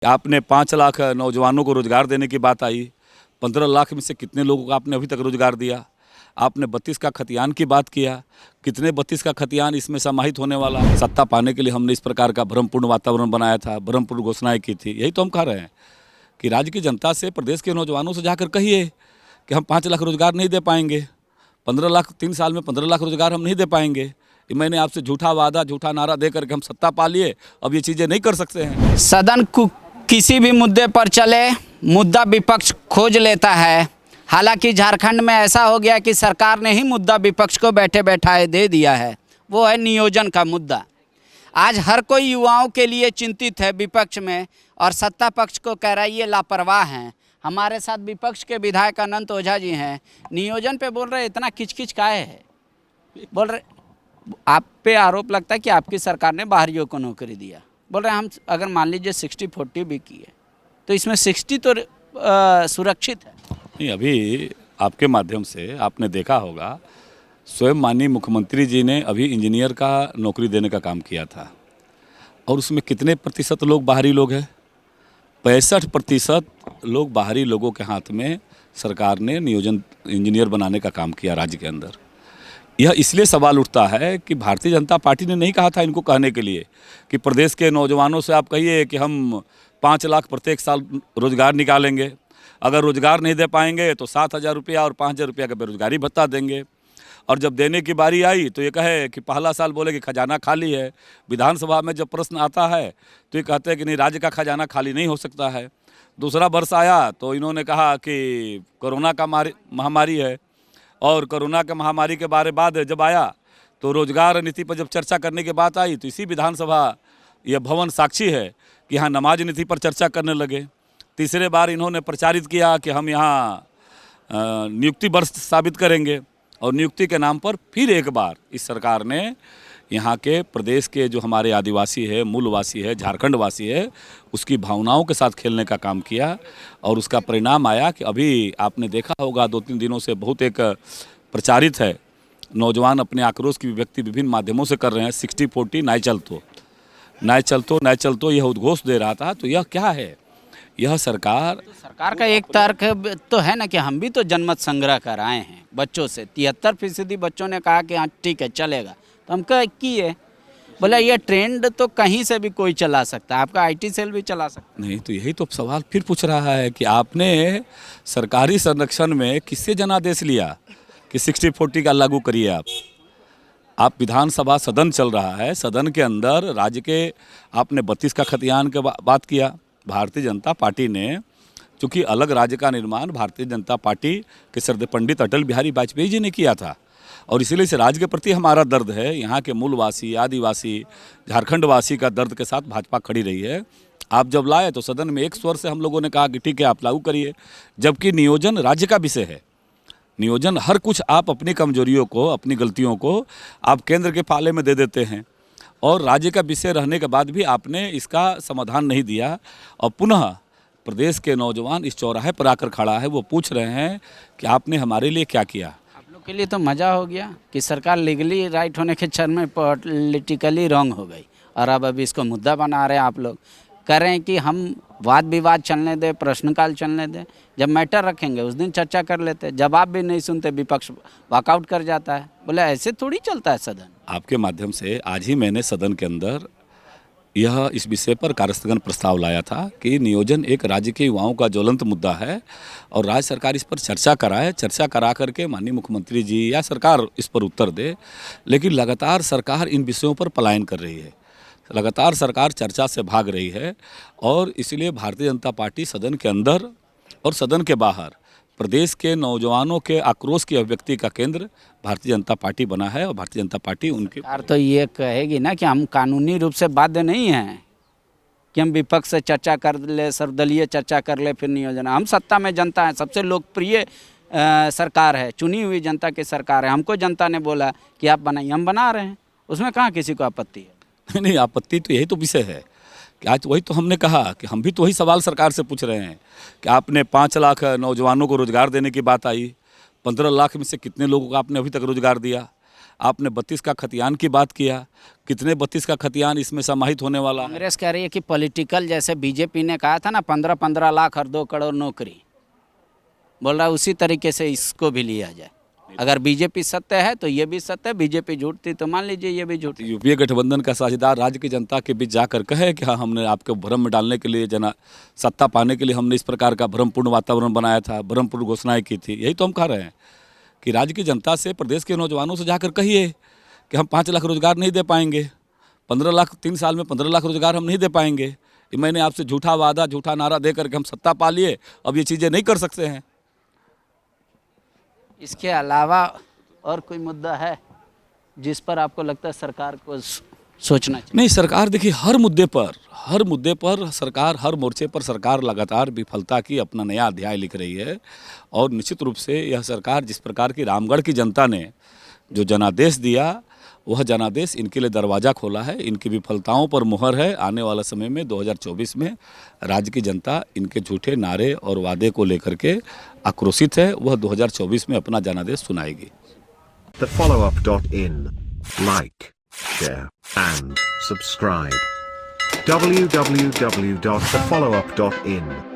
आपने 5 लाख नौजवानों को रोजगार देने की बात आई। 15 लाख में से कितने लोगों को आपने अभी तक रोजगार दिया? आपने 32 का खतियान की बात किया, कितने 32 का खतियान इसमें समाहित होने वाला? सत्ता पाने के लिए हमने इस प्रकार का भ्रमपूर्ण वातावरण बनाया था, भ्रमपूर्ण घोषणाएं की थी। यही तो हम कह रहे हैं कि राज्य की जनता से, प्रदेश के नौजवानों से जाकर कहिए कि हम 5 लाख रोजगार नहीं दे पाएंगे, 15 लाख 3 साल में 15 लाख रोजगार हम नहीं दे पाएंगे। मैंने आपसे झूठा वादा, झूठा नारा दे करके हम सत्ता पा लिए, अब ये चीज़ें नहीं कर सकते हैं। सदन किसी भी मुद्दे पर चले, मुद्दा विपक्ष खोज लेता है। हालांकि झारखंड में ऐसा हो गया कि सरकार ने ही मुद्दा विपक्ष को बैठे बैठाए दे दिया है, वो है नियोजन का मुद्दा। आज हर कोई युवाओं के लिए चिंतित है विपक्ष में, और सत्ता पक्ष को कह रहा है ये लापरवाह हैं। हमारे साथ विपक्ष के विधायक अनंत ओझा जी हैं, नियोजन पे बोल रहे इतना किचकिच काहे है? बोल रहे आप पे आरोप लगता है कि आपकी सरकार ने बाहरियों को नौकरी दिया। बोल रहे हैं हम अगर मान लीजिए 60-40 भी किए तो इसमें 60 तो सुरक्षित है। नहीं, अभी आपके माध्यम से आपने देखा होगा, स्वयं माननीय मुख्यमंत्री जी ने अभी इंजीनियर का नौकरी देने का काम किया था, और उसमें कितने प्रतिशत लोग बाहरी लोग हैं? 65% लोग बाहरी लोगों के हाथ में सरकार ने नियोजन इंजीनियर बनाने का काम किया राज्य के अंदर। यह इसलिए सवाल उठता है कि भारतीय जनता पार्टी ने नहीं कहा था इनको कहने के लिए कि प्रदेश के नौजवानों से आप कहिए कि हम 5 लाख प्रत्येक साल रोजगार निकालेंगे, अगर रोजगार नहीं दे पाएंगे तो 7,000 रुपया और 5,000 रुपया का बेरोजगारी भत्ता देंगे। और जब देने की बारी आई तो ये कहे कि पहला साल बोले कि खजाना खाली है। विधानसभा में जब प्रश्न आता है तो ये कहते हैं कि नहीं, राज्य का खजाना खाली नहीं हो सकता है। दूसरा वर्ष आया तो इन्होंने कहा कि कोरोना का महामारी है, और कोरोना के महामारी के बारे बाद जब आया तो रोजगार नीति पर जब चर्चा करने की बात आई तो इसी विधानसभा यह भवन साक्षी है कि यहाँ नमाज नीति पर चर्चा करने लगे। तीसरे बार इन्होंने प्रचारित किया कि हम यहाँ नियुक्ति वर्ष साबित करेंगे, और नियुक्ति के नाम पर फिर एक बार इस सरकार ने यहाँ के प्रदेश के जो हमारे आदिवासी है, मूलवासी है, झारखंड वासी है, उसकी भावनाओं के साथ खेलने का काम किया। और उसका परिणाम आया कि अभी आपने देखा होगा 2-3 दिनों से बहुत एक प्रचारित है, नौजवान अपने आक्रोश की व्यक्ति विभिन्न माध्यमों से कर रहे हैं, 60-40 नाय चलतो यह उद्घोष दे रहा था। तो यह क्या है? यह सरकार का एक तर्क तो है ना कि हम भी तो जनमत संग्रह कराए हैं बच्चों से। 73% बच्चों ने कहा कि हाँ ठीक है चलेगा, तो हम कह किए। बोला ये ट्रेंड तो कहीं से भी कोई चला सकता है, आपका IT सेल भी चला सकता नहीं। तो यही तो सवाल फिर पूछ रहा है कि आपने सरकारी संरक्षण में किससे जनादेश लिया कि 60-40 का लागू करिए आप विधानसभा सदन चल रहा है, सदन के अंदर राज्य के आपने 32 का खतियान के बात किया। भारतीय जनता पार्टी ने, चूँकि अलग राज्य का निर्माण भारतीय जनता पार्टी के श्रद्धेय पंडित अटल बिहारी वाजपेयी जी ने किया था, और इसीलिए इस राज्य के प्रति हमारा दर्द है। यहाँ के मूलवासी, आदिवासी, झारखंड वासी का दर्द के साथ भाजपा खड़ी रही है। आप जब लाए तो सदन में एक स्वर से हम लोगों ने कहा कि ठीक है आप लागू करिए, जबकि नियोजन राज्य का विषय है। नियोजन हर कुछ आप अपनी कमजोरियों को, अपनी गलतियों को आप केंद्र के पाले में दे देते हैं, और राज्य का विषय रहने के बाद भी आपने इसका समाधान नहीं दिया। और पुनः प्रदेश के नौजवान इस चौराहे पर आकर खड़ा है, वो पूछ रहे हैं कि आपने हमारे लिए क्या किया। आप लोग के लिए तो मज़ा हो गया कि सरकार लीगली राइट होने के क्षण में पॉलिटिकली रॉन्ग हो गई, और अब अभी इसको मुद्दा बना रहे हैं। आप लोग कह रहे हैं कि हम वाद विवाद चलने दें, प्रश्नकाल चलने दें, जब मैटर रखेंगे उस दिन चर्चा कर लेते। जवाब भी नहीं सुनते, विपक्ष वॉकआउट कर जाता है। बोले ऐसे थोड़ी चलता है सदन। आपके माध्यम से आज ही मैंने सदन के अंदर इस विषय पर कार्यस्थगन प्रस्ताव लाया था कि नियोजन एक राज्य के युवाओं का ज्वलंत मुद्दा है, और राज्य सरकार इस पर चर्चा कराए, चर्चा करा करके माननीय मुख्यमंत्री जी या सरकार इस पर उत्तर दे। लेकिन लगातार सरकार इन विषयों पर पलायन कर रही है, लगातार सरकार चर्चा से भाग रही है, और इसलिए भारतीय जनता पार्टी सदन के अंदर और सदन के बाहर प्रदेश के नौजवानों के आक्रोश की अभिव्यक्ति का केंद्र भारतीय जनता पार्टी बना है। और भारतीय जनता पार्टी उनके तो ये कहेगी ना कि हम कानूनी रूप से बाध्य नहीं हैं कि हम विपक्ष से चर्चा कर ले, सर्वदलीय चर्चा कर ले, फिर नियोजन। हम सत्ता में जनता है, सबसे लोकप्रिय सरकार है, चुनी हुई जनता की सरकार है। हमको जनता ने बोला कि आप बनाइए, हम बना रहे हैं, उसमें कहाँ किसी को आपत्ति है? नहीं, आपत्ति तो यही तो विषय है कि आज वही तो हमने कहा कि हम भी तो वही सवाल सरकार से पूछ रहे हैं कि आपने 5 लाख नौजवानों को रोजगार देने की बात आई, 15 लाख में से कितने लोगों को आपने अभी तक रोजगार दिया? आपने 32 का खतियान की बात किया, कितने 32 का खतियान इसमें समाहित होने वाला है। कांग्रेस कह रही है कि पॉलिटिकल, जैसे बीजेपी ने कहा था ना 15-15 लाख और 2 करोड़ नौकरी, बोल रहा है उसी तरीके से इसको भी लिया जाए। अगर बीजेपी सत्य है तो ये भी सत्य है, बीजेपी झूठ थी तो मान लीजिए ये भी झूठ है। यूपीए गठबंधन का साझेदार राज्य की जनता के बीच जाकर कहे कि हाँ, हमने आपको भ्रम में डालने के लिए, सत्ता पाने के लिए हमने इस प्रकार का भ्रमपूर्ण वातावरण बनाया था, भ्रमपूर्ण घोषणाएं की थी। यही तो हम कह रहे हैं कि राज्य की जनता से, प्रदेश के नौजवानों से जाकर कहिए कि हम 5 लाख रोजगार नहीं दे पाएंगे, 15 लाख 3 साल में 15 लाख रोजगार हम नहीं दे पाएंगे। ये मैंने आपसे झूठा वादा, झूठा नारा दे करके हम सत्ता पा लिए, अब ये चीज़ें नहीं कर सकते हैं। इसके अलावा और कोई मुद्दा है जिस पर आपको लगता है सरकार को सोचना चाहिए? नहीं, सरकार देखिए हर मुद्दे पर सरकार, हर मोर्चे पर सरकार लगातार विफलता की अपना नया अध्याय लिख रही है। और निश्चित रूप से यह सरकार, जिस प्रकार की रामगढ़ की जनता ने जो जनादेश दिया, वह जनादेश इनके लिए दरवाज़ा खोला है। इनकी विफलताओं पर मुहर है। आने वाला समय में 2024 में राज्य की जनता इनके झूठे नारे और वादे को लेकर के आक्रोशित है। वह 2024 में अपना जनादेश सुनाएगी। TheFollowUp.in. Like, share, and subscribe. www.thefollowup.in